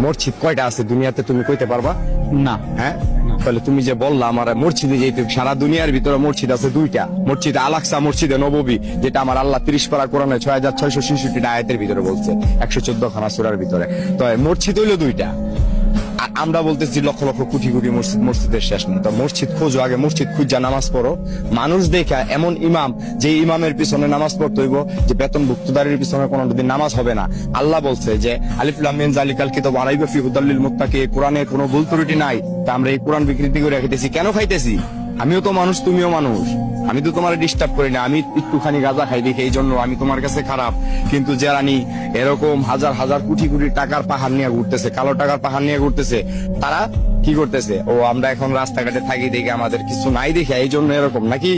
মসজিদ কয়টা আছে দুনিয়াতে তুমি কইতে পারবা? না। হ্যাঁ, তাহলে তুমি যে বললা আমার মসজিদে যেতে, সারা দুনিয়ার ভিতরে মসজিদ আছে দুইটা, মসজিদ আল-আকসা, মসজিদে নববী, যেটা আমার আল্লাহ 30 পারা কোরআনে 6666 আয়াতের ভিতরে বলছে, 114 খানা সূরার ভিতরে। তো মসজিদ হইলো দুইটা, আমরা বলতেছি লক্ষ লক্ষ কোটি কোটি মসজিদ, মসজিদের শেষ নেই। তো মসজিদ খোঁজো, আগে মসজিদ খুঁজা নামাজ পড়ো। মানুষ দেখা এমন ইমাম, যে ইমামের পিছনে নামাজ পড়তে হইব, যে বেতনভুক্তদারের পিছনে কোনোদিন নামাজ হবে না। আল্লাহ বলছে যে আলিফ লাম মিম যালিকাল কিতাব লা রাইবা ফীহি হুদাল লিল মুত্তাকিন, কোরআনে কোনো ভুল ত্রুটি নাই। তা আমরা এই কোরআন বিকৃতি করে খাইতেছি কেন? খাইতেছি, আমিও তো মানুষ, তুমিও মানুষ, আমি তো তোমার ডিস্টার্ব করি না। আমি একটুখানি গাঁজা খাই দেখি এই জন্য আমি তোমার কাছে খারাপ, কিন্তু যারা এরকম হাজার হাজার কোটি কোটি টাকার পাহাড় নিয়ে ঘুরতেছে, কালো টাকার পাহাড় নিয়ে ঘুরতেছে, তারা কি করতেছে? ও আমরা এখন রাস্তাঘাটে থাকি দেখে আমাদের কিছু নাই দেখে এই জন্য এরকম নাকি?